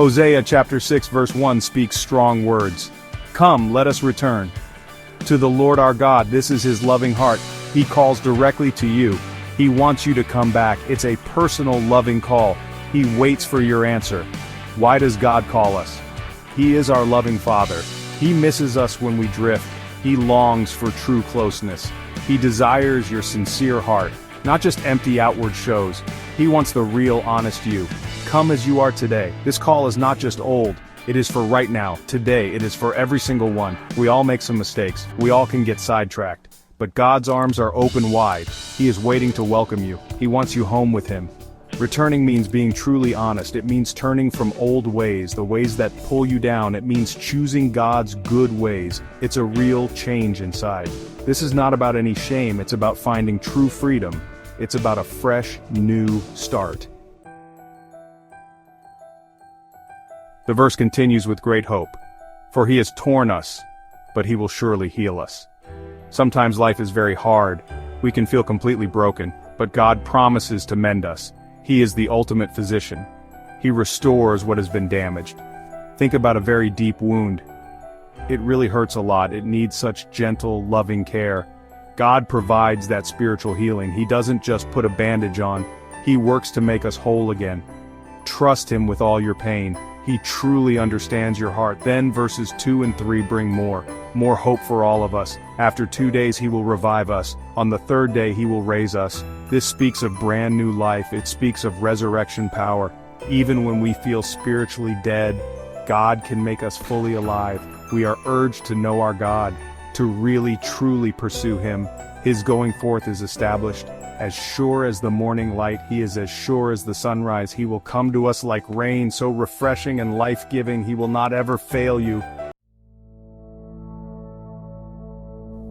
Hosea Chapter 6 verse 1 speaks strong words. Come, let us return to the Lord our God. This is his loving heart. He calls directly to you. He wants you to come back. It's a personal, loving call. He waits for your answer. Why does God call us? He is our loving Father. He misses us when we drift. He longs for true closeness. He desires your sincere heart, not just empty outward shows. He wants the real, honest you. Come as you are today. This call is not just old. It is for right now, today. It is for every single one. We all make some mistakes. We all can get sidetracked. But God's arms are open wide. He is waiting to welcome you. He wants you home with him. Returning means being truly honest. It means turning from old ways, the ways that pull you down. It means choosing God's good ways. It's a real change inside. This is not about any shame. It's about finding true freedom. It's about a fresh, new start. The verse continues with great hope. For he has torn us, but he will surely heal us. Sometimes life is very hard. We can feel completely broken, but God promises to mend us. He is the ultimate physician. He restores what has been damaged. Think about a very deep wound. It really hurts a lot. It needs such gentle, loving care. God provides that spiritual healing. He doesn't just put a bandage on. He works to make us whole again. Trust him with all your pain. He truly understands your heart. Then verses 2 and 3 bring more hope for all of us. After 2 days he will revive us. On the third day he will raise us. This speaks of brand new life. It speaks of resurrection power. Even when we feel spiritually dead, God can make us fully alive. We are urged to know our God, to really truly pursue him. His going forth is established. As sure as the morning light, he is as sure as the sunrise. He will come to us like rain, so refreshing and life-giving. He will not ever fail you.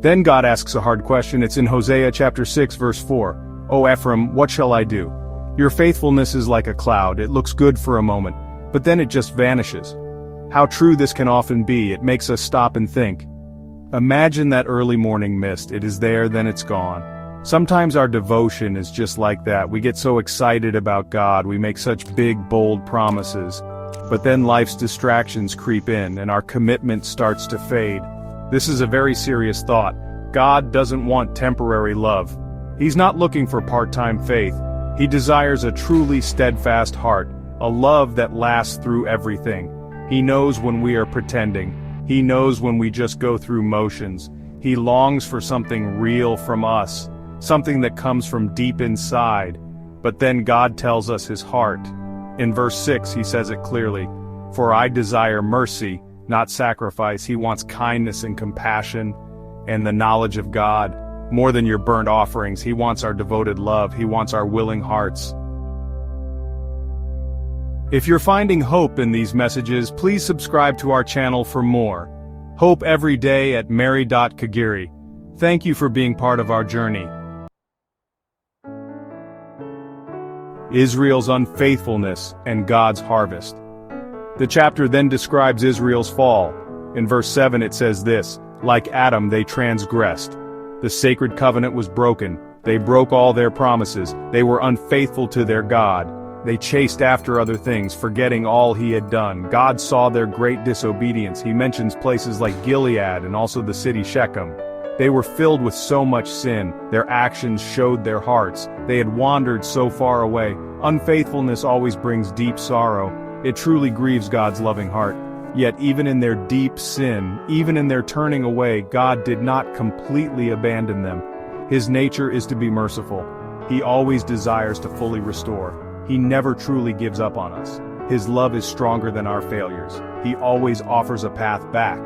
Then God asks a hard question. It's in Hosea Chapter 6 verse 4. O Ephraim, what shall I do? Your faithfulness is like a cloud. It looks good for a moment, but then it just vanishes. How true this can often be. It makes us stop and think. Imagine that early morning mist. It is there, then it's gone. Sometimes our devotion is just like that. We get so excited about God, we make such big, bold promises. But then life's distractions creep in, and our commitment starts to fade. This is a very serious thought. God doesn't want temporary love. He's not looking for part-time faith. He desires a truly steadfast heart, a love that lasts through everything. He knows when we are pretending. He knows when we just go through motions. He longs for something real from us. Something that comes from deep inside. But then God tells us his heart. In verse 6 he says it clearly. For I desire mercy, not sacrifice. He wants kindness and compassion and the knowledge of God. More than your burnt offerings, he wants our devoted love. He wants our willing hearts. If you're finding hope in these messages, please subscribe to our channel for more. Hope every day at Mary.Kagiri. Thank you for being part of our journey. Israel's unfaithfulness and God's harvest. The chapter then describes Israel's fall. In verse 7 it says this, like Adam they transgressed. The sacred covenant was broken. They broke all their promises. They were unfaithful to their God. They chased after other things, forgetting all he had done. God saw their great disobedience. He mentions places like Gilead and also the city Shechem. They were filled with so much sin. Their actions showed their hearts. They had wandered so far away. Unfaithfulness always brings deep sorrow. It truly grieves God's loving heart. Yet even in their deep sin, even in their turning away, God did not completely abandon them. His nature is to be merciful. He always desires to fully restore. He never truly gives up on us. His love is stronger than our failures. He always offers a path back.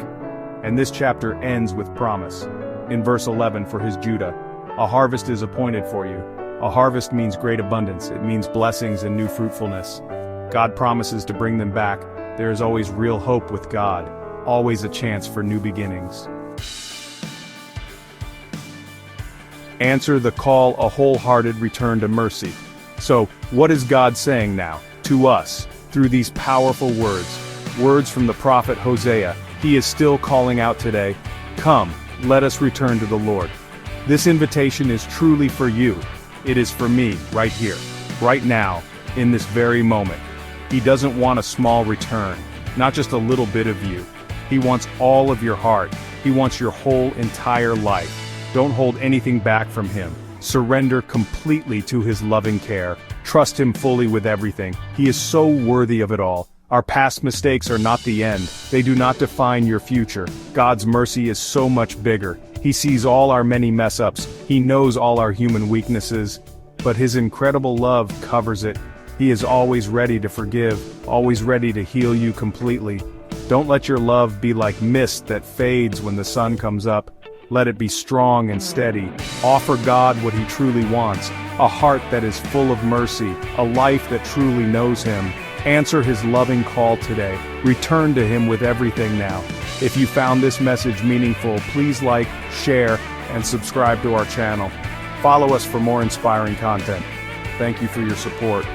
And this chapter ends with promise. In verse 11 for his Judah, a harvest is appointed for you. A harvest means great abundance. It means blessings and new fruitfulness. God promises to bring them back. There is always real hope with God, always a chance for new beginnings. Answer the call, a wholehearted return to mercy. So, what is God saying now, to us, through these powerful words? Words from the prophet Hosea. He is still calling out today, come, let us return to the Lord. This invitation is truly for you. It is for me, right here, right now, in this very moment. He doesn't want a small return, not just a little bit of you. He wants all of your heart. He wants your whole entire life. Don't hold anything back from him. Surrender completely to his loving care. Trust him fully with everything. He is so worthy of it all. Our past mistakes are not the end. They do not define your future. God's mercy is so much bigger. He sees all our many mess-ups. He knows all our human weaknesses. But his incredible love covers it. He is always ready to forgive, always ready to heal you completely. Don't let your love be like mist that fades when the sun comes up. Let it be strong and steady. Offer God what he truly wants, a heart that is full of mercy, a life that truly knows him. Answer his loving call today. Return to him with everything now. If you found this message meaningful, please like, share, and subscribe to our channel. Follow us for more inspiring content. Thank you for your support.